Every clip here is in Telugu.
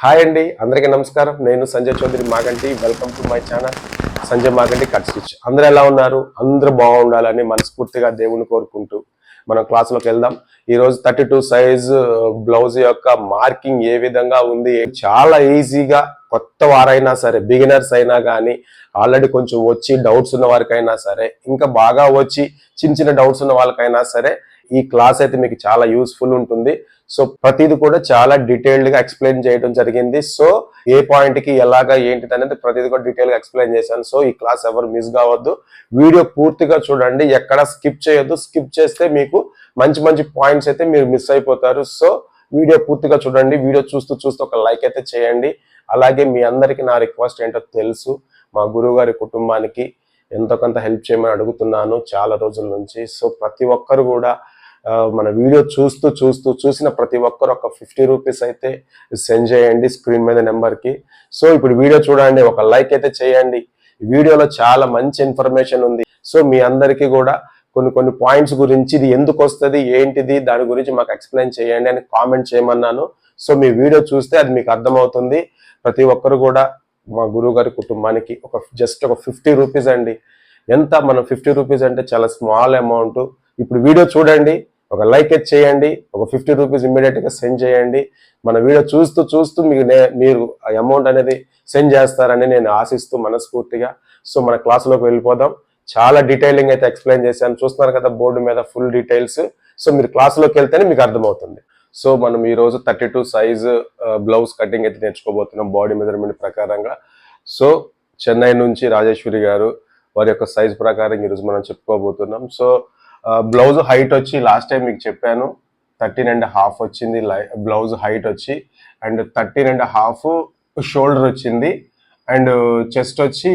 హాయ్ అండి, అందరికీ నమస్కారం. నేను Sanjay Chowdary Maganti. Welcome to my channel Sanjay Maganti cut stitch. అందరూ ఎలా ఉన్నారు? అందరూ బాగుండాలని మనస్ఫూర్తిగా దేవుని కోరుకుంటూ మనం క్లాసులోకి వెళ్దాం. ఈరోజు 32 సైజ్ బ్లౌజ్ యొక్క మార్కింగ్ ఏ విధంగా ఉంది, చాలా ఈజీగా కొత్త వారైనా సరే, బిగినర్స్ అయినా కానీ, ఆల్రెడీ కొంచెం వచ్చి డౌట్స్ ఉన్న వారికైనా సరే, ఇంకా బాగా వచ్చి చిన్న చిన్న డౌట్స్ ఉన్న వాళ్ళకైనా సరే ఈ క్లాస్ అయితే మీకు చాలా యూస్ఫుల్ ఉంటుంది. సో ప్రతిది కూడా చాలా డీటెయిల్డ్ గా ఎక్స్ప్లెయిన్ చేయడం జరిగింది. సో ఏ పాయింట్ కి ఎలాగా ఏంటిది అనేది ప్రతిది కూడా డీటెయిల్ గా ఎక్స్ప్లెయిన్ చేశాను. సో ఈ క్లాస్ ఎవరు మిస్ కావద్దు, వీడియో పూర్తిగా చూడండి, ఎక్కడ స్కిప్ చేయొద్దు. స్కిప్ చేస్తే మీకు మంచి మంచి పాయింట్స్ అయితే మీరు మిస్ అయిపోతారు. సో వీడియో పూర్తిగా చూడండి. వీడియో చూస్తూ చూస్తూ ఒక లైక్ అయితే చేయండి. అలాగే మీ అందరికి నా రిక్వెస్ట్ ఏంటో తెలుసు, మా గురువు గారి కుటుంబానికి ఎంతో కొంత హెల్ప్ చేయమని అడుగుతున్నాను చాలా రోజుల నుంచి. సో ప్రతి ఒక్కరు కూడా మన వీడియో చూసిన ప్రతి ఒక్కరు ఒక 50 రూపీస్ అయితే సెండ్ చేయండి స్క్రీన్ మీద నెంబర్కి. సో ఇప్పుడు వీడియో చూడండి, ఒక లైక్ అయితే చేయండి. వీడియోలో చాలా మంచి ఇన్ఫర్మేషన్ ఉంది. సో మీ అందరికీ కూడా కొన్ని పాయింట్స్ గురించి, ఇది ఎందుకు వస్తుంది, ఏంటిది, దాని గురించి మాకు ఎక్స్ప్లెయిన్ చేయండి అని కామెంట్ చేయమన్నాను. సో మీ వీడియో చూస్తే అది మీకు అర్థమవుతుంది. ప్రతి ఒక్కరు కూడా మా గురువు గారి కుటుంబానికి జస్ట్ ఒక 50 రూపీస్ అండి. ఎంత మనం 50 రూపీస్ అంటే చాలా స్మాల్ అమౌంట్. ఇప్పుడు వీడియో చూడండి, ఒక లైక్ అయితే చేయండి, ఒక 50 రూపీస్ ఇమ్మీడియట్ గా సెండ్ చేయండి. మన వీడియో చూస్తూ మీరు అమౌంట్ అనేది సెండ్ చేస్తారని నేను ఆశిస్తూ మనస్ఫూర్తిగా. సో మన క్లాసులోకి వెళ్ళిపోదాం. చాలా డీటెయిలింగ్ అయితే ఎక్స్ప్లెయిన్ చేశాను, చూస్తున్నారు కదా బోర్డు మీద ఫుల్ డీటెయిల్స్. సో మీరు క్లాసులోకి వెళ్తేనే మీకు అర్థమవుతుంది. సో మనం ఈ రోజు 32 సైజ్ బ్లౌజ్ కటింగ్ అయితే నేర్చుకోబోతున్నాం బాడీ మెజర్మెంట్ ప్రకారంగా. సో చెన్నై నుంచి రాజేశ్వరి గారు వారి యొక్క సైజ్ ప్రకారం ఈరోజు మనం చెప్పుకోబోతున్నాం. సో బ్లౌజ్ హైట్ వచ్చి లాస్ట్ టైం మీకు చెప్పాను 13.5 వచ్చింది బ్లౌజ్ హైట్ వచ్చి, అండ్ 13.5 షోల్డర్ వచ్చింది, అండ్ చెస్ట్ వచ్చి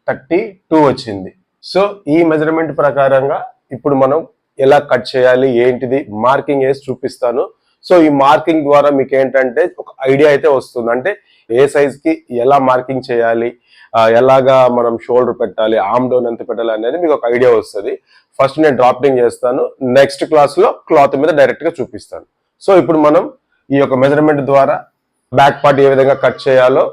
32 వచ్చింది. సో ఈ మెజర్మెంట్ ప్రకారంగా ఇప్పుడు మనం ఎలా కట్ చేయాలి, ఏంటిది మార్కింగ్ వేసి చూపిస్తాను. సో ఈ మార్కింగ్ ద్వారా మీకు ఏంటంటే ఒక ఐడియా అయితే వస్తుంది, అంటే ఏ సైజ్ కి ఎలా మార్కింగ్ చేయాలి, ఎలాగా మనం షోల్డర్ పెట్టాలి, ఆర్మ్ డౌన్ ఎంత పెట్టాలి అనేది మీకు ఒక ఐడియా వస్తుంది. ఫస్ట్ నేను డ్రాఫ్టింగ్ చేస్తాను, నెక్స్ట్ క్లాస్ లో క్లాత్ మీద డైరెక్ట్ గా చూపిస్తాను. సో ఇప్పుడు మనం ఈ యొక్క మెజర్మెంట్ ద్వారా బ్యాక్ పార్ట్ ఏ విధంగా కట్ చేయాలో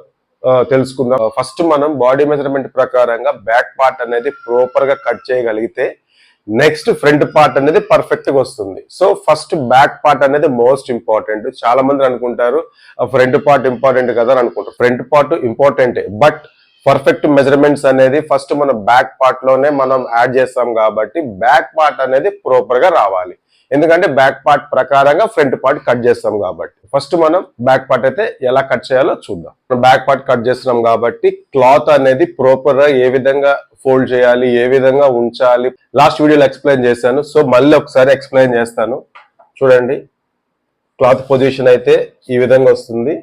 తెలుసుకుందాం. ఫస్ట్ మనం బాడీ మెజర్మెంట్ ప్రకారంగా బ్యాక్ పార్ట్ అనేది ప్రాపర్ గా కట్ చేయగలిగితే నెక్స్ట్ ఫ్రంట్ పార్ట్ అనేది పర్ఫెక్ట్ గా వస్తుంది. సో ఫస్ట్ బ్యాక్ పార్ట్ అనేది మోస్ట్ ఇంపార్టెంట్. చాలా మంది అనుకుంటారు ఫ్రంట్ పార్ట్ ఇంపార్టెంట్ కదా అని అనుకుంటారు. ఫ్రంట్ పార్ట్ ఇంపార్టెంటే, బట్ పర్ఫెక్ట్ మెజర్మెంట్స్ అనేది ఫస్ట్ మనం బ్యాక్ పార్ట్ లోనే మనం యాడ్ చేస్తాం కాబట్టి బ్యాక్ పార్ట్ అనేది ప్రాపర్ గా రావాలి. ఎందుకంటే బ్యాక్ పార్ట్ ప్రకారంగా ఫ్రంట్ పార్ట్ కట్ చేస్తాం కాబట్టి ఫస్ట్ మనం బ్యాక్ పార్ట్ అయితే ఎలా కట్ చేయాలో చూద్దాం. బ్యాక్ పార్ట్ కట్ చేస్తున్నాం కాబట్టి క్లాత్ అనేది ప్రాపర్ గా ఏ విధంగా ఫోల్డ్ చేయాలి, ఏ విధంగా ఉంచాలి, లాస్ట్ వీడియోలో ఎక్స్ప్లెయిన్ చేశాను. సో మళ్ళీ ఒకసారి ఎక్స్ప్లెయిన్ చేస్తాను. చూడండి, క్లాత్ పొజిషన్ అయితే ఈ విధంగా వస్తుంది.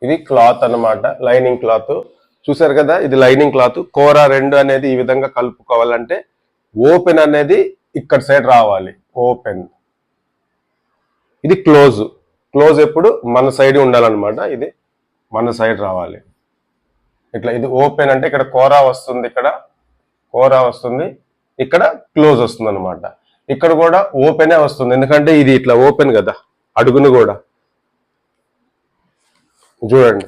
ఇది క్లాత్ అన్నమాట, లైనింగ్ క్లాత్. చూసారు కదా, ఇది లైనింగ్ క్లాత్. కూర రెండు అనేది ఈ విధంగా కలుపుకోవాలంటే ఓపెన్ అనేది ఇక్కడ సైడ్ రావాలి, ఓపెన్. ఇది క్లోజ్ ఎప్పుడు మన సైడ్ ఉండాలన్నమాట, ఇది మన సైడ్ రావాలి ఇట్లా. ఇది ఓపెన్ అంటే ఇక్కడ కూర వస్తుంది, ఇక్కడ కూర వస్తుంది, ఇక్కడ క్లోజ్ వస్తుంది అనమాట. ఇక్కడ కూడా ఓపెనే వస్తుంది, ఎందుకంటే ఇది ఇట్లా ఓపెన్ కదా. అడుగును కూడా చూడండి,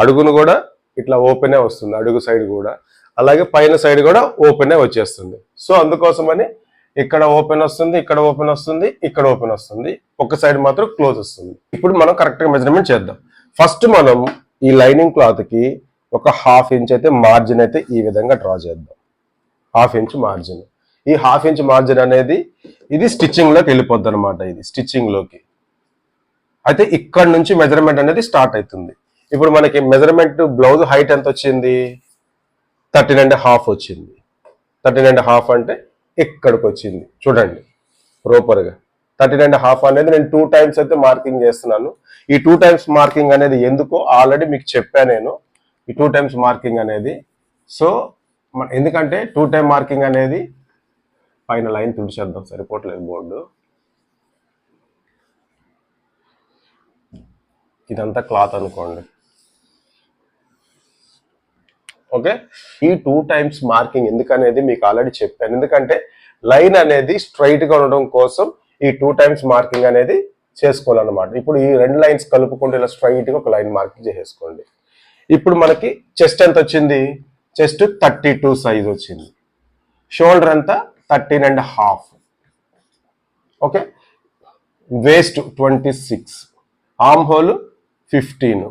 అడుగును కూడా ఇట్లా ఓపెనే వస్తుంది, అడుగు సైడ్ కూడా. అలాగే పైన సైడ్ కూడా ఓపెనే వచ్చేస్తుంది. సో అందుకోసమని ఇక్కడ ఓపెన్ వస్తుంది, ఇక్కడ ఓపెన్ వస్తుంది, ఇక్కడ ఓపెన్ వస్తుంది, ఒక సైడ్ మాత్రం క్లోజ్ వస్తుంది. ఇప్పుడు మనం కరెక్ట్గా మెజర్మెంట్ చేద్దాం. ఫస్ట్ మనం ఈ లైనింగ్ క్లాత్ కి ఒక 1/2 ఇంచ్ అయితే మార్జిన్ అయితే ఈ విధంగా డ్రా చేద్దాం. 1/2 ఇంచ్ మార్జిన్. ఈ 1/2 ఇంచ్ మార్జిన్ అనేది ఇది స్టిచ్చింగ్ లోకి వెళ్ళిపోద్ది అనమాట. ఇది స్టిచ్చింగ్ లోకి అయితే ఇక్కడ నుంచి మెజర్మెంట్ అనేది స్టార్ట్ అవుతుంది. ఇప్పుడు మనకి మెజర్మెంట్ బ్లౌజ్ హైట్ ఎంత వచ్చింది, 13.5 వచ్చింది. 13.5 అంటే ఇక్కడికి వచ్చింది. చూడండి ప్రాపర్గా 13.5 అనేది నేను 2 టైమ్స్ అయితే మార్కింగ్ చేస్తున్నాను. ఈ 2 టైమ్స్ మార్కింగ్ అనేది ఎందుకో ఆల్రెడీ మీకు చెప్పాను నేను, ఈ 2 టైమ్స్ మార్కింగ్ అనేది. సో ఎందుకంటే 2 టైమ్ మార్కింగ్ అనేది పైన లైన్ తుడిచేద్దాం, సరిపోవట్లేదు బోర్డు. ఇదంతా క్లాత్ అనుకోండి, ఓకే. ఈ 2 టైమ్స్ మార్కింగ్ ఎందుకనేది మీకు ఆల్రెడీ చెప్పాను. ఎందుకంటే లైన్ అనేది స్ట్రైట్ గా ఉండడం కోసం ఈ 2 టైమ్స్ మార్కింగ్ అనేది చేసుకోవాలన్నమాట. ఇప్పుడు ఈ 2 లైన్స్ కలుపుకుంటే ఇలా స్ట్రైట్ గా ఒక లైన్ మార్కింగ్ చేసేసుకోండి. ఇప్పుడు మనకి చెస్ట్ ఎంత వచ్చింది? చెస్ట్ 32 సైజ్ వచ్చింది. షోల్డర్ ఎంత? 13.5. Okay, waste 26, arm whole 15.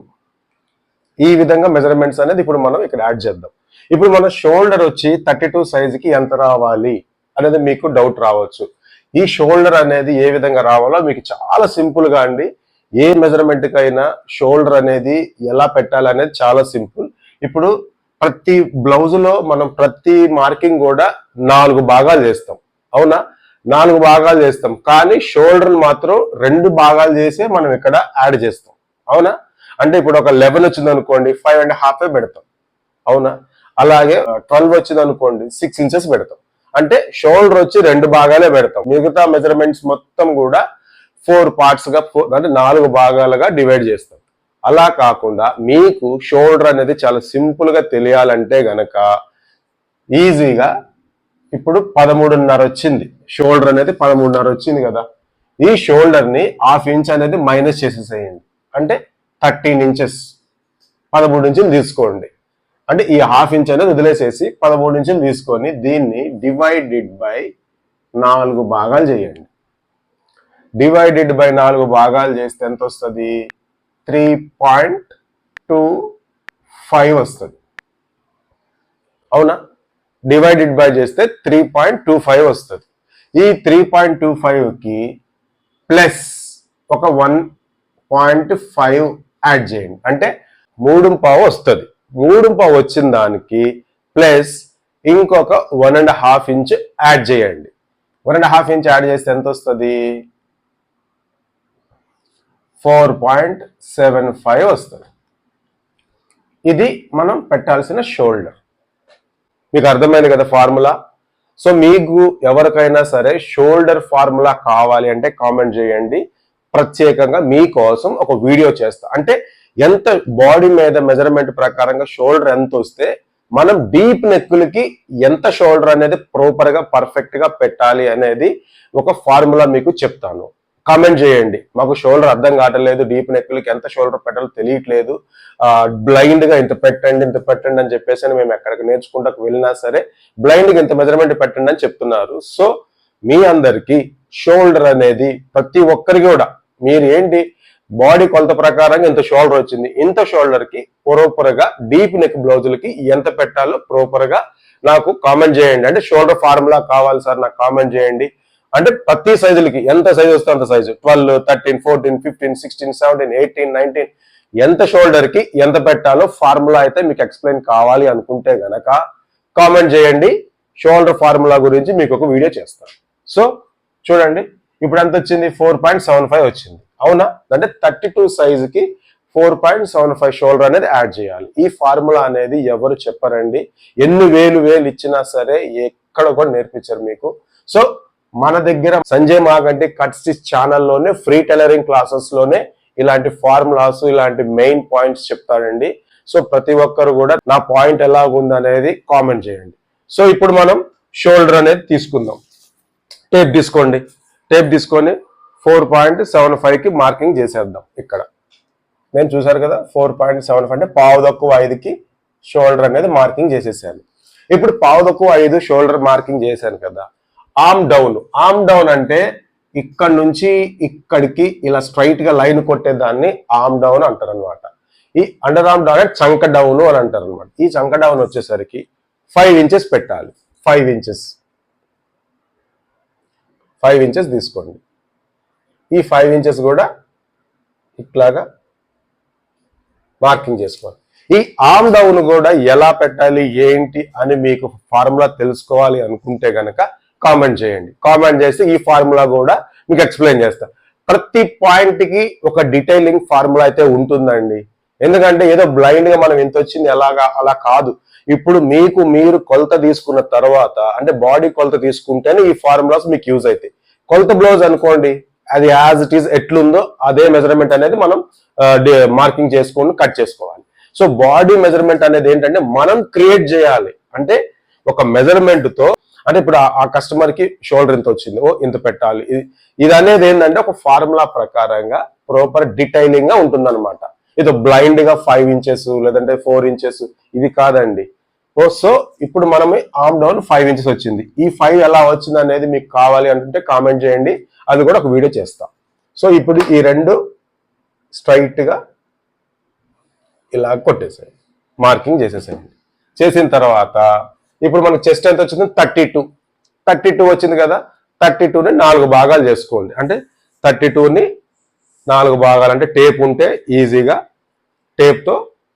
ఈ విధంగా మెజర్మెంట్స్ అనేది ఇప్పుడు మనం ఇక్కడ యాడ్ చేద్దాం. ఇప్పుడు మన షోల్డర్ వచ్చి 32 సైజుకి ఎంత రావాలి అనేది మీకు డౌట్ రావచ్చు. ఈ షోల్డర్ అనేది ఏ విధంగా రావాలో మీకు చాలా సింపుల్ గా అండి. ఏ మెజర్మెంట్ కైనా షోల్డర్ అనేది ఎలా పెట్టాలి అనేది చాలా సింపుల్. ఇప్పుడు ప్రతి బ్లౌజ్ లో మనం ప్రతి మార్కింగ్ కూడా 4 భాగాలు చేస్తాం, అవునా? 4 భాగాలు చేస్తాం, కానీ షోల్డర్ మాత్రం 2 భాగాలు చేసే మనం ఇక్కడ యాడ్ చేస్తాం, అవునా? అంటే ఇప్పుడు ఒక 11 వచ్చింది అనుకోండి, 5.5 పెడతాం, అవునా? అలాగే 12 వచ్చింది అనుకోండి, 6 ఇంచెస్ పెడతాం. అంటే షోల్డర్ వచ్చి 2 భాగాలే పెడతాం. మిగతా మెజర్మెంట్స్ మొత్తం కూడా 4 పార్ట్స్ గా, అంటే 4 భాగాలుగా డివైడ్ చేస్తాం. అలా కాకుండా మీకు షోల్డర్ అనేది చాలా సింపుల్ గా తెలియాలంటే గనక ఈజీగా ఇప్పుడు 13.5 వచ్చింది షోల్డర్ అనేది, 13.5 వచ్చింది కదా. ఈ షోల్డర్ ని 1/2 ఇంచ్ అనేది మైనస్ చేసేసేయండి, అంటే 13 ఇంచెస్. 13 ఇంచులు తీసుకోండి, అంటే ఈ 1/2 ఇంచ్ అనేది వదిలేసేసి 13 ఇంచులు తీసుకొని దీన్ని డివైడెడ్ బై 4 భాగాలు చేయండి. డివైడెడ్ బై 4 భాగాలు చేస్తే ఎంత వస్తుంది? 3.25 వస్తుంది, అవునా? డివైడెడ్ బై చేస్తే 3.25 వస్తుంది. ఈ 3.25కి ప్లస్ ఒక 1.5 యాడ్ చేయండి, అంటే 3.5 వస్తుంది. 3.5 వచ్చిన దానికి ప్లస్ ఇంకొక 1.5 ఇంచ్ యాడ్ చేయండి. 1.5 ఇంచ్ యాడ్ చేస్తే ఎంత వస్తుంది? 4.75 వస్తుంది. ఇది మనం పెట్టాల్సిన షోల్డర్. మీకు అర్థమైంది కదా ఫార్ములా? సో మీకు ఎవరికైనా సరే షోల్డర్ ఫార్ములా కావాలి అంటే కామెంట్ చేయండి, ప్రత్యేకంగా మీకోసం ఒక వీడియో చేస్తా. అంటే ఎంత బాడీ మీద మెజర్మెంట్ ప్రకారంగా షోల్డర్ ఎంత వస్తే మనం డీప్ నెక్కులకి ఎంత షోల్డర్ అనేది ప్రాపర్ గా పర్ఫెక్ట్ గా పెట్టాలి అనేది ఒక ఫార్ములా మీకు చెప్తాను. కామెంట్ చేయండి, మాకు షోల్డర్ అర్థం కావట్లేదు, డీప్ నెక్కులకి ఎంత షోల్డర్ పెట్టాలో తెలియట్లేదు, బ్లైండ్ గా ఇంత పెట్టండి ఇంత పెట్టండి అని చెప్పేసి మేము ఎక్కడికి నేర్చుకుంటూ వెళ్ళినా సరే బ్లైండ్ గా ఇంత మెజర్మెంట్ పెట్టండి అని చెప్తున్నారు. సో మీ అందరికి షోల్డర్ అనేది ప్రతి ఒక్కరికి కూడా మీరు ఏంటి బాడీ కొలత ప్రకారంగా ఇంత షోల్డర్ వచ్చింది, ఇంత షోల్డర్ కి ప్రాపర్ గా డీప్ నెక్ బ్లౌజులకి ఎంత పెట్టాలో ప్రాపర్ గా నాకు కామెంట్ చేయండి. అంటే షోల్డర్ ఫార్ములా కావాలి సార్ నాకు కామెంట్ చేయండి. అంటే ప్రతి సైజులకి ఎంత సైజు వస్తే అంత సైజు, 12, 13, 14, 15, 16, 17, 18, 19 ఎంత షోల్డర్ కి ఎంత పెట్టాలో ఫార్ములా అయితే మీకు ఎక్స్ప్లెయిన్ కావాలి అనుకుంటే గనక కామెంట్ చేయండి. షోల్డర్ ఫార్ములా గురించి మీకు ఒక వీడియో చేస్తాను. సో చూడండి, ఇప్పుడు ఎంత వచ్చింది? 4.75 వచ్చింది, అవునా? అంటే 32 సైజుకి 4.75 షోల్డర్ అనేది యాడ్ చేయాలి. ఈ ఫార్ములా అనేది ఎవరు చెప్పారండి, ఎన్ని వేలు ఇచ్చినా సరే ఎక్కడ కూడా నేర్పించారు మీకు. సో మన దగ్గర సంజయ్ మాగంటి కట్ స్టిచ్ ఛానల్లోనే ఫ్రీ టైలరింగ్ క్లాసెస్ లోనే ఇలాంటి ఫార్ములాస్, ఇలాంటి మెయిన్ పాయింట్స్ చెప్తాడండి. సో ప్రతి ఒక్కరు కూడా నా పాయింట్ ఎలా ఉంది అనేది కామెంట్ చేయండి. సో ఇప్పుడు మనం షోల్డర్ అనేది తీసుకుందాం. టేప్ తీసుకోండి, టేప్ తీసుకొని 4.75 కి మార్కింగ్ చేసేద్దాం. ఇక్కడ నేను చూసారు కదా 4.75 అంటే 5:5కి షోల్డర్ అనేది మార్కింగ్ చేసేసాను. ఇప్పుడు 5:5 షోల్డర్ మార్కింగ్ చేశాను కదా. ఆర్మ్ డౌన్ అంటే ఇక్కడ నుంచి ఇక్కడికి ఇలా స్ట్రైట్ గా లైన్ కొట్టేదాన్ని ఆర్మ్ డౌన్ అంటారు అనమాట. ఈ అండర్ ఆర్మ్ డౌన్ అంటే చంక డౌన్ అని అంటారు అనమాట. ఈ చంక డౌన్ వచ్చేసరికి 5 ఇంచెస్ పెట్టాలి. 5 ఇంచెస్ తీసుకోండి. ఈ 5 ఇంచెస్ కూడా ఇట్లాగా మార్కింగ్ చేసుకోవాలి. ఈ ఆర్మ్ డౌన్ కూడా ఎలా పెట్టాలి ఏంటి అని మీకు ఫార్ములా తెలుసుకోవాలి అనుకుంటే గనక కామెంట్ చేయండి. కామెంట్ చేస్తే ఈ ఫార్ములా కూడా మీకు ఎక్స్ప్లెయిన్ చేస్తా. ప్రతి పాయింట్ కి ఒక డీటెయిలింగ్ ఫార్ములా అయితే ఉంటుందండి. ఎందుకంటే ఏదో బ్లైండ్ గా మనం ఎంత వచ్చింది ఎలాగా అలా కాదు. ఇప్పుడు మీరు కొలత తీసుకున్న తర్వాత, అంటే బాడీ కొలత తీసుకుంటేనే ఈ ఫార్ములాస్ మీకు యూజ్ అవుతాయి. కొలత బ్లౌజ్ అనుకోండి, అది యాజ్ ఇట్ ఈస్ ఎట్లుందో అదే మెజర్మెంట్ అనేది మనం మార్కింగ్ చేసుకొని కట్ చేసుకోవాలి. సో బాడీ మెజర్మెంట్ అనేది ఏంటంటే మనం క్రియేట్ చేయాలి. అంటే ఒక మెజర్మెంట్ తో అంటే ఇప్పుడు ఆ కస్టమర్ కి షోల్డర్ ఎంత వచ్చింది, ఇంత పెట్టాలి. ఇది అనేది ఏంటంటే ఒక ఫార్ములా ప్రకారంగా ప్రాపర్ డీటెయిలింగ్ గా ఉంటుందన్నమాట. ఇది బ్లైండ్ గా 5 ఇంచెస్ లేదంటే 4 ఇంచెస్ ఇది కాదండి. సో ఇప్పుడు మనం ఆర్మ్ డౌన్ 5 ఇంచెస్ వచ్చింది. ఈ 5 ఎలా వచ్చింది అనేది మీకు కావాలి అంటే కామెంట్ చేయండి, అది కూడా ఒక వీడియో చేస్తాం. సో ఇప్పుడు ఈ రెండు స్ట్రైట్ గా ఇలా కొట్టేసేయండి, మార్కింగ్ చేసేసేయండి. చేసిన తర్వాత ఇప్పుడు మనకు చెస్ట్ ఎంత వచ్చింది, 32 వచ్చింది కదా. 32ని 4 భాగాలు చేసుకోండి. అంటే 32ని 4 భాగాలు అంటే టేప్ ఉంటే ఈజీగా టేప్తో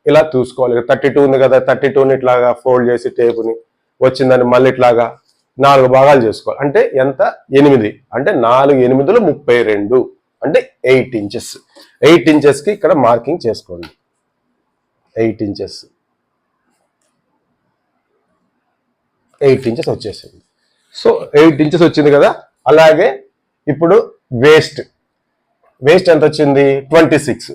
ఇలా చూసుకోవాలి. 32 ఉంది కదా, 32ని ఇట్లాగా ఫోల్డ్ చేసి టేపుని వచ్చిందని మళ్ళీ ఇట్లాగా 4 భాగాలు చేసుకోవాలి. అంటే ఎంత, 8. అంటే 4 8 32 అంటే 8 ఇంచెస్. 8 ఇంచెస్కి ఇక్కడ మార్కింగ్ చేసుకోండి. 8 ఇంచెస్ వచ్చేసింది. సో 8 ఇంచెస్ వచ్చింది కదా. అలాగే ఇప్పుడు వేస్ట్ ఎంత వచ్చింది, 26.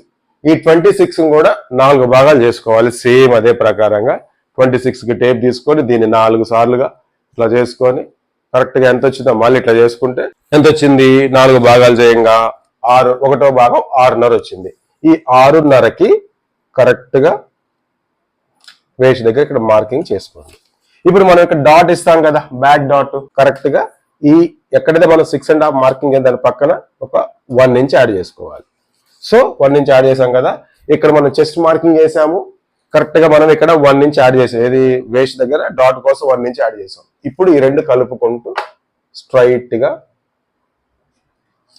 ఈ 26 కూడా 4 భాగాలు చేసుకోవాలి. సేమ్ అదే ప్రకారంగా 26కి టేప్ తీసుకొని దీన్ని 4 సార్లుగా ఇట్లా చేసుకొని కరెక్ట్గా ఎంత వచ్చిందో మళ్ళీ ఇట్లా చేసుకుంటే ఎంత వచ్చింది, 4 భాగాలు చేయంగా 1వ భాగం 6.5 వచ్చింది. ఈ 6.5కి కరెక్ట్గా వేస్ట్ దగ్గర ఇక్కడ మార్కింగ్ చేసుకోండి. ఇప్పుడు మనం ఇక్కడ డాట్ ఇస్తాం కదా, బ్యాక్ డాట్ కరెక్ట్ గా ఈ ఎక్కడైతే మనం 6.5 మార్కింగ్ దాని పక్కన ఒక 1 ఇంచ్ యాడ్ చేసుకోవాలి. సో 1 ఇంచ్ యాడ్ చేసాం కదా. ఇక్కడ మనం చెస్ట్ మార్కింగ్ చేసాము, కరెక్ట్ గా మనం ఇక్కడ 1 ఇంచ్ యాడ్ చేసాం. ఏది వేస్ట్ దగ్గర డాట్ కోసం 1 ఇంచ్ యాడ్ చేసాం. ఇప్పుడు ఈ రెండు కలుపుకుంటూ స్ట్రైట్ గా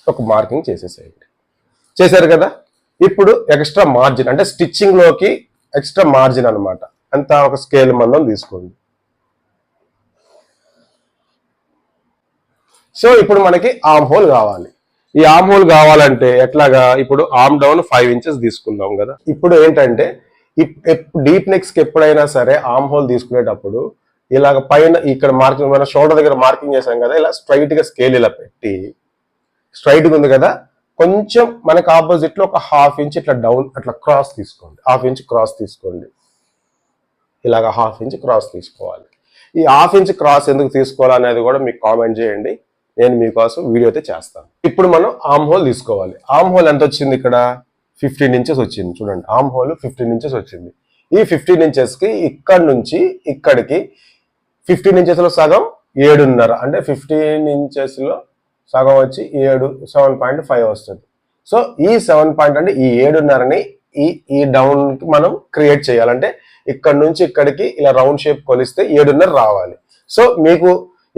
ఒక మార్కింగ్ చేసేసేయండి. చేశారు కదా. ఇప్పుడు ఎక్స్ట్రా మార్జిన్ అంటే స్టిచ్చింగ్ లోకి ఎక్స్ట్రా మార్జిన్ అనమాట. అంతా ఒక స్కేల్ మందం తీసుకోండి. సో ఇప్పుడు మనకి ఆర్మ్ హోల్ కావాలి. ఈ ఆర్మ్ హోల్ కావాలంటే ఎట్లాగా, ఇప్పుడు ఆర్మ్ డౌన్ 5 ఇంచెస్ తీసుకుందాం కదా. ఇప్పుడు ఏంటంటే డీప్ నెక్స్ కి ఎప్పుడైనా సరే ఆర్మ్ హోల్ తీసుకునేటప్పుడు ఇలాగ పైన ఇక్కడ మార్కింగ్, మన షోల్డర్ దగ్గర మార్కింగ్ చేసాం కదా, ఇలా స్ట్రైట్ గా స్కేల్ ఇలా పెట్టి స్ట్రైట్ గా ఉంది కదా, కొంచెం మనకు ఆపోజిట్ లో ఒక 1/2 ఇంచ్ ఇట్లా డౌన్ అట్లా క్రాస్ తీసుకోండి. 1/2 ఇంచ్ క్రాస్ తీసుకోండి. ఇలాగ 1/2 ఇంచ్ క్రాస్ తీసుకోవాలి. ఈ 1/2 ఇంచ్ క్రాస్ ఎందుకు తీసుకోవాలనేది కూడా మీకు కామెంట్ చేయండి, నేను మీకోసం వీడియో అయితే చేస్తాను. ఇప్పుడు మనం ఆర్మ్ హోల్ తీసుకోవాలి. ఆర్మ్ హోల్ ఎంత వచ్చింది, ఇక్కడ 15 ఇంచెస్ వచ్చింది. చూడండి, ఆర్మ్ హోల్ 15 ఇంచెస్ వచ్చింది. ఈ 15 ఇంచెస్ కి ఇక్కడ నుంచి ఇక్కడికి 15 ఇంచెస్ లో సగం 7.5 అంటే 15 ఇంచెస్ లో సగం వచ్చి 7.5 వస్తుంది. సో ఈ 7 అంటే ఈ 7.5ని ఈ డౌన్ కి మనం క్రియేట్ చేయాలంటే ఇక్కడ నుంచి ఇక్కడికి ఇలా రౌండ్ షేప్ కొలిస్తే 7.5 రావాలి. సో మీకు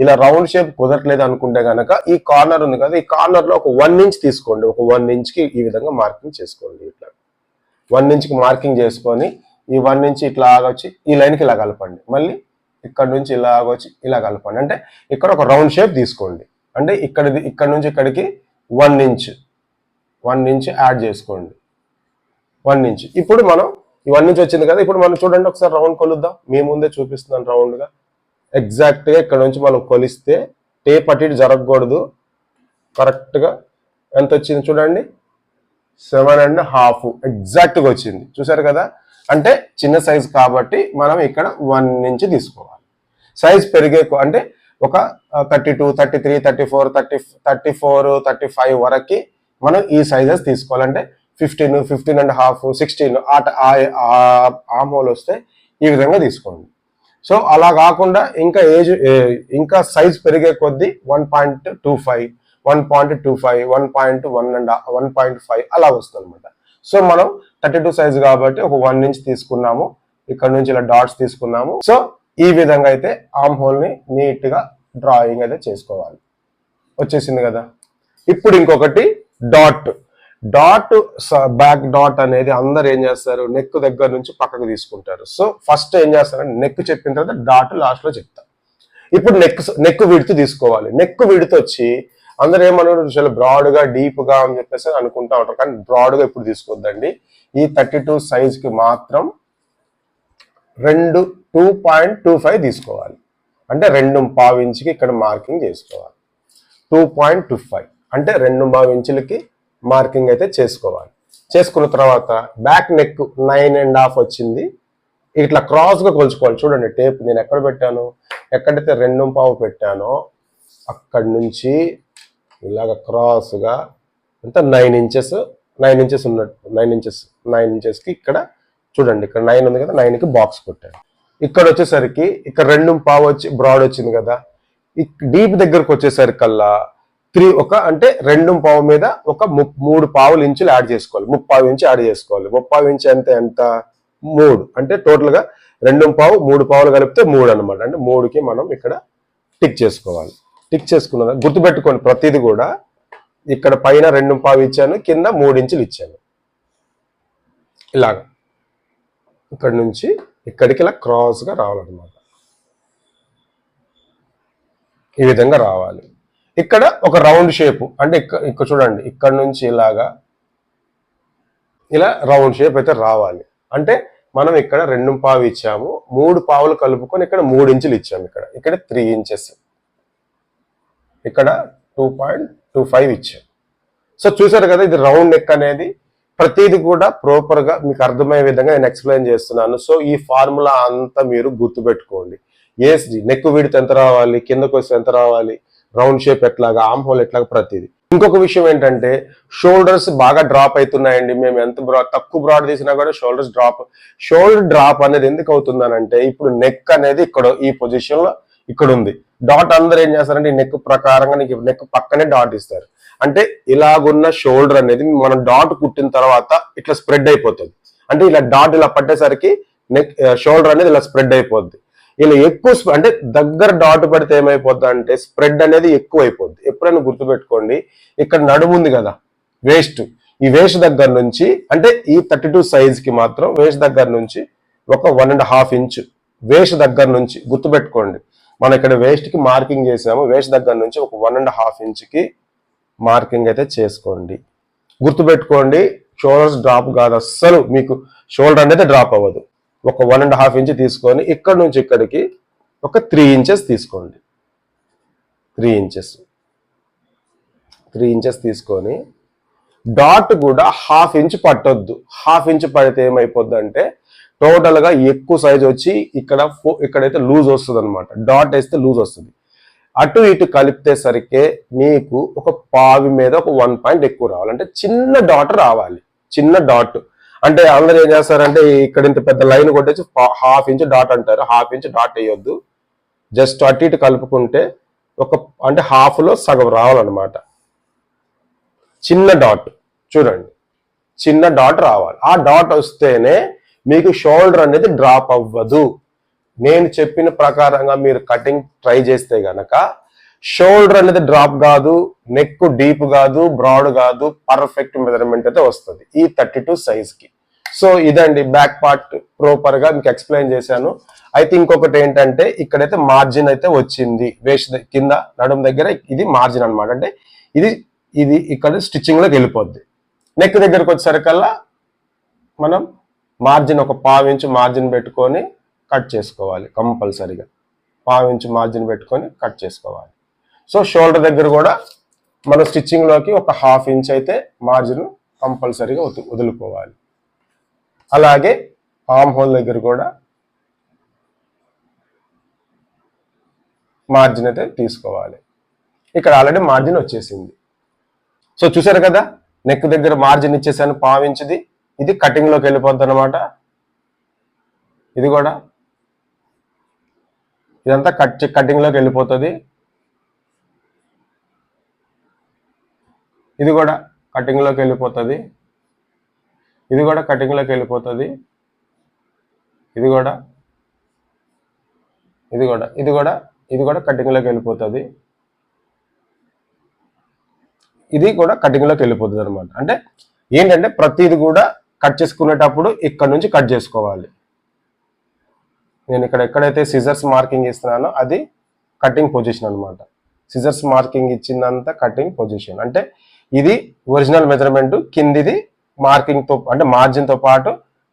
ఇలా రౌండ్ షేప్ కుదరట్లేదు అనుకుంటే కనుక ఈ కార్నర్ ఉంది కదా, ఈ కార్నర్ లో ఒక 1 ఇంచ్ తీసుకోండి. ఒక 1 ఇంచ్ కి ఈ విధంగా మార్కింగ్ చేసుకోండి. ఇట్లా 1 ఇంచ్ కి మార్కింగ్ చేసుకొని ఈ 1 ఇంచ్ ఇట్లా ఆగొచ్చి ఈ లైన్ కి ఇలా కలపండి. మళ్ళీ ఇక్కడ నుంచి ఇలా ఆగొచ్చి ఇలా కలపండి. అంటే ఇక్కడ ఒక రౌండ్ షేప్ తీసుకోండి. అంటే ఇక్కడ నుంచి ఇక్కడికి 1 ఇంచ్ యాడ్ చేసుకోండి. 1 ఇంచ్. ఇప్పుడు మనం ఈ 1 ఇంచ్ వచ్చింది కదా. ఇప్పుడు మనం చూడండి, ఒకసారి రౌండ్ కొలుద్దాం. మీ ముందే చూపిస్తున్నాను రౌండ్ గా. ఎగ్జాక్ట్ గా ఇక్కడ నుంచి మనం కొలిస్తే టేప్ అటు ఇటు జరగకూడదు. కరెక్ట్ గా ఎంత వచ్చింది చూడండి, 7.5 ఎగ్జాక్ట్ గా వచ్చింది. చూసారు కదా. అంటే చిన్న సైజ్ కాబట్టి మనం ఇక్కడ 1 ఇంచ్ తీసుకోవాలి. సైజ్ పెరిగే అంటే ఒక 32, 33, 34, 35 వరకు మనం ఈ సైజెస్ తీసుకోవాలంటే 15, 15.5, 16 ఆర్మ్ హోల్ వస్తే ఈ విధంగా తీసుకోండి. సో అలా కాకుండా ఇంకా సైజ్ పెరిగే కొద్దీ 1.25, 1.5 అలా వస్తుంది అనమాట. సో మనం 32 సైజ్ కాబట్టి ఒక 1 ఇంచ్ తీసుకున్నాము. ఇక్కడ నుంచి ఇలా డాట్స్ తీసుకున్నాము. సో ఈ విధంగా అయితే ఆర్మ్ హోల్ ని నీట్ గా డ్రాయింగ్ అయితే చేసుకోవాలి. వచ్చేసింది కదా. ఇప్పుడు ఇంకొకటి డాట్ బ్యాక్ డాట్ అనేది అందరు ఏం చేస్తారు, నెక్ దగ్గర నుంచి పక్కకు తీసుకుంటారు. సో ఫస్ట్ ఏం చేస్తారంటే నెక్ చెప్పిన తర్వాత డాట్ లాస్ట్ లో చెప్తారు. ఇప్పుడు నెక్ విడ్త్ తీసుకోవాలి. నెక్ విడ్త్ వచ్చి అందరు ఏమన్నారు, చాలా బ్రాడ్ గా డీప్ గా అని చెప్పేసి అనుకుంటా ఉంటారు. కానీ బ్రాడ్ గా ఇప్పుడు తీసుకోవద్దండి. ఈ 32 సైజ్ కి మాత్రం 2.25 తీసుకోవాలి. అంటే 2.5 ఇంచుకి ఇక్కడ మార్కింగ్ చేసుకోవాలి. 2.25 అంటే 2.5 ఇంచులకి మార్కింగ్ అయితే చేసుకోవాలి. చేసుకున్న తర్వాత బ్యాక్ నెక్ 9.5 వచ్చింది. ఇట్లా క్రాస్గా కొలుచుకోవాలి. చూడండి టేప్ నేను ఎక్కడ పెట్టాను, ఎక్కడైతే 2.5 పెట్టానో అక్కడి నుంచి ఇలాగ క్రాస్గా అంతా 9 ఇంచెస్ ఉన్నట్టు 9 ఇంచెస్కి ఇక్కడ చూడండి, ఇక్కడ 9 ఉంది కదా, 9కి బాక్స్ కొట్టాను. ఇక్కడ వచ్చేసరికి ఇక్కడ 2.5 వచ్చి బ్రాడ్ వచ్చింది కదా, డీప్ దగ్గరకు వచ్చేసరికల్లా అంటే 2.5 మీద ఒక 3.5 ఇంచులు యాడ్ చేసుకోవాలి. 3.5 ఇంచు యాడ్ చేసుకోవాలి. 3.5 ఇంచు ఎంత 3 అంటే టోటల్ గా 2.5 3.5 కలిపితే 3 అనమాట. అంటే 3కి మనం ఇక్కడ టిక్ చేసుకోవాలి. టిక్ చేసుకున్న గుర్తుపెట్టుకోండి, ప్రతిది కూడా ఇక్కడ పైన 2.5 ఇచ్చాను, కింద 3 ఇంచులు ఇచ్చాను. ఇలాగా ఇక్కడ నుంచి ఇక్కడికి ఇలా క్రాస్ గా రావాలన్నమాట. ఈ విధంగా రావాలి. ఇక్కడ ఒక రౌండ్ షేప్ అంటే ఇక్కడ చూడండి, ఇక్కడ నుంచి ఇలాగా ఇలా రౌండ్ షేప్ అయితే రావాలి. అంటే మనం ఇక్కడ 2.5 ఇచ్చాము, 3 పావులు కలుపుకొని ఇక్కడ 3 ఇంచులు ఇచ్చాము. ఇక్కడ 3 ఇంచెస్, ఇక్కడ 2.25 ఇచ్చాం. సో చూసారు కదా, ఇది రౌండ్ నెక్ అనేది ప్రతిది కూడా ప్రాపర్ గా మీకు అర్థమయ్యే విధంగా నేను ఎక్స్ప్లెయిన్ చేస్తున్నాను. సో ఈ ఫార్ములా అంతా మీరు గుర్తుపెట్టుకోండి. నెక్ విడ్త్ ఎంత రావాలి, కిందకు వస్తే ఎంత రావాలి, రౌండ్ షేప్ ఎట్లాగా, ఆర్మ్ హోల్ ఎట్లాగా, ప్రతిది. ఇంకొక విషయం ఏంటంటే షోల్డర్స్ బాగా డ్రాప్ అవుతున్నాయండి. మేము ఎంత తక్కువ బ్రాడ్ తీసినా కూడా షోల్డర్ డ్రాప్ అనేది ఎందుకు అవుతుందనంటే, ఇప్పుడు నెక్ అనేది ఇక్కడ ఈ పొజిషన్ లో ఇక్కడ ఉంది. డాట్ అందరూ ఏం చేస్తారంటే ఈ నెక్ ప్రకారంగా నెక్ పక్కనే డాట్ ఇస్తారు. అంటే ఇలాగున్న షోల్డర్ అనేది మనం డాట్ కుట్టిన తర్వాత ఇట్లా స్ప్రెడ్ అయిపోతుంది. అంటే ఇలా డాట్ ఇలా పట్టేసరికి నెక్ షోల్డర్ అనేది ఇలా స్ప్రెడ్ అయిపోద్ది. ఇలా ఎక్కువ అంటే దగ్గర డాట్ పడితే ఏమైపోద్ది అంటే స్ప్రెడ్ అనేది ఎక్కువ అయిపోద్ది. ఎప్పుడైనా గుర్తుపెట్టుకోండి, ఇక్కడ నడుము ఉంది కదా, ఈ వేస్ట్ దగ్గర నుంచి అంటే ఈ 32 సైజ్ కి మాత్రం వేస్ట్ దగ్గర నుంచి ఒక 1.5 ఇంచు వేస్ట్ దగ్గర నుంచి గుర్తుపెట్టుకోండి. మనం ఇక్కడ వేస్ట్ కి మార్కింగ్ చేసాము, వేస్ట్ దగ్గర నుంచి ఒక 1.5 ఇంచుకి మార్కింగ్ అయితే చేసుకోండి. గుర్తుపెట్టుకోండి, షోల్డర్స్ డ్రాప్ కాదు అస్సలు, మీకు షోల్డర్ అనేది డ్రాప్ అవ్వదు. ఒక 1.5 ఇంచు తీసుకొని ఇక్కడ నుంచి ఇక్కడికి ఒక 3 ఇంచెస్ తీసుకోండి. 3 ఇంచెస్ తీసుకొని డాట్ కూడా 1/2 ఇంచు పట్టొద్దు. 1/2 ఇంచు పడితే ఏమైపోద్ది అంటే టోటల్ గా ఎక్కువ సైజ్ వచ్చి ఇక్కడైతే లూజ్ వస్తుంది అనమాట. డాట్ వేస్తే లూజ్ వస్తుంది. అటు ఇటు కలిపితే సరికే మీకు ఒక పావి మీద ఒక 1 పాయింట్ ఎక్కువ రావాలి. అంటే చిన్న డాట్ రావాలి. చిన్న డాట్ అంటే అందరూ ఏం చేస్తారంటే ఇక్కడ ఇంత పెద్ద లైన్ కొట్టేసి 1/2 ఇంచు డాట్ అంటారు. 1/2 ఇంచు డాట్ వేయొద్దు. జస్ట్ అటు ఇటు కలుపుకుంటే అంటే హాఫ్ లో సగం రావాలన్నమాట. చిన్న డాట్ చూడండి, చిన్న డాట్ రావాలి. ఆ డాట్ వస్తేనే మీకు షోల్డర్ అనేది డ్రాప్ అవ్వదు. నేను చెప్పిన ప్రకారంగా మీరు కటింగ్ ట్రై చేస్తే గనక షోల్డర్ అనేది డ్రాప్ కాదు, నెక్ డీప్ కాదు, బ్రాడ్ కాదు, పర్ఫెక్ట్ మెజర్మెంట్ అయితే వస్తుంది ఈ 32 సైజ్ కి. సో ఇదండి బ్యాక్ పార్ట్ ప్రాపర్ గా మీకు ఎక్స్ప్లెయిన్ చేశాను. అయితే ఇంకొకటి ఏంటంటే ఇక్కడైతే మార్జిన్ అయితే వచ్చింది, వేస్ట్ కింద నడుము దగ్గర ఇది మార్జిన్ అనమాట. అంటే ఇది ఇక్కడ స్టిచ్చింగ్ లోకి వెళ్ళిపోద్ది. నెక్ దగ్గరకు వచ్చేసరికల్లా మనం మార్జిన్ ఒక 1/2 ఇంచు మార్జిన్ పెట్టుకొని కట్ చేసుకోవాలి. కంపల్సరీగా 1/2 ఇంచు మార్జిన్ పెట్టుకొని కట్ చేసుకోవాలి. సో షోల్డర్ దగ్గర కూడా మన స్టిచ్చింగ్ లోకి ఒక 1/2 ఇంచ్ అయితే మార్జిన్ కంపల్సరీగా వదులుకోవాలి. అలాగే ఆర్మ్ హోల్ దగ్గర కూడా మార్జిన్ అయితే తీసుకోవాలి. ఇక్కడ ఆల్రెడీ మార్జిన్ వచ్చేసింది. సో చూసారు కదా, నెక్ దగ్గర మార్జిన్ ఇచ్చేసాను 1/2 ఇంచుది. ఇది కటింగ్ లోకి వెళ్ళిపోద్ది అనమాట. ఇది కూడా ఇదంతా కటింగ్ లోకి వెళ్ళిపోతుంది. ఇది కూడా కటింగ్ లోకి వెళ్ళిపోతుంది. ఇది కూడా కటింగ్ లోకి వెళ్ళిపోతుంది. ఇది కూడా కటింగ్ లోకి వెళ్ళిపోతుంది. ఇది కూడా కటింగ్ లోకి వెళ్ళిపోతుంది అనమాట. అంటే ఏంటంటే ప్రతిది కూడా కట్ చేసుకునేటప్పుడు ఇక్కడ నుంచి కట్ చేసుకోవాలి. నేను ఇక్కడ ఎక్కడైతే సిజర్స్ మార్కింగ్ ఇస్తున్నానో అది కటింగ్ పొజిషన్ అనమాట. సిజర్స్ మార్కింగ్ ఇచ్చిందంతా కటింగ్ పొజిషన్. అంటే ఇది ఒరిజినల్ మెజర్మెంట్, కిందిది మార్కింగ్ తో అంటే మార్జిన్ తో పాటు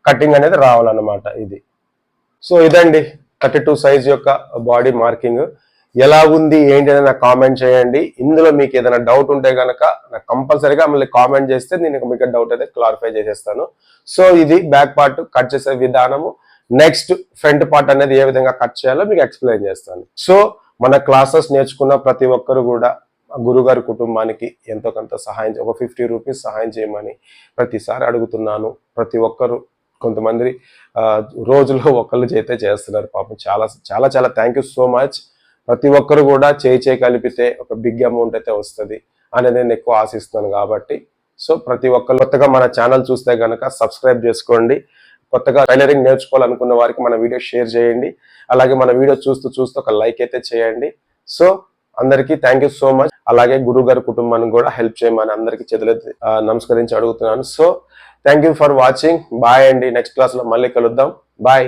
కటింగ్ అనేది రావాలన్నమాట ఇది. సో ఇదండి 32 సైజ్ యొక్క బాడీ మార్కింగ్. ఎలా ఉంది ఏంటి అని నాకు కామెంట్ చేయండి. ఇందులో మీకు ఏదైనా డౌట్ ఉంటే కనుక నాకు కంపల్సరీగా మళ్ళీ కామెంట్ చేస్తే నేను మీకు డౌట్ అయితే క్లారిఫై చేసేస్తాను. సో ఇది బ్యాక్ పార్ట్ కట్ చేసే విధానము. నెక్స్ట్ ఫ్రంట్ పార్ట్ అనేది ఏ విధంగా కట్ చేయాలో మీకు ఎక్స్ప్లెయిన్ చేస్తాను. సో మన క్లాసెస్ నేర్చుకున్న ప్రతి ఒక్కరు కూడా గురుగారి కుటుంబానికి ఎంతో కొంత సహాయం, ఒక 50 రూపీస్ సహాయం చేయమని ప్రతిసారి అడుగుతున్నాను. ప్రతి ఒక్కరు, కొంతమంది రోజులో ఒకళ్ళు చేస్తే చేస్తున్నారు. పాపం చాలా చాలా చాలా థ్యాంక్ యూ సో మచ్. ప్రతి ఒక్కరు కూడా చేయి కలిపితే ఒక బిగ్ అమౌంట్ అయితే వస్తుంది అనేది నేను ఎక్కువ ఆశిస్తున్నాను. కాబట్టి సో ప్రతి ఒక్కరు కొత్తగా మన ఛానల్ చూస్తే కనుక సబ్స్క్రైబ్ చేసుకోండి. కొత్తగా టైలరింగ్ నేర్చుకోవాలనుకున్న వారికి మన వీడియో షేర్ చేయండి. అలాగే మన వీడియో చూస్తూ ఒక లైక్ అయితే చేయండి. సో అందరికీ థ్యాంక్ యూ సో మచ్. అలాగే గురువు గారి కుటుంబానికి కూడా హెల్ప్ చేయమని అందరికీ చేతులెత్తి నమస్కరించి అడుగుతున్నాను. So thank you for watching. Bye అండి. నెక్స్ట్ క్లాస్ లో మళ్ళీ కలుద్దాం. బాయ్.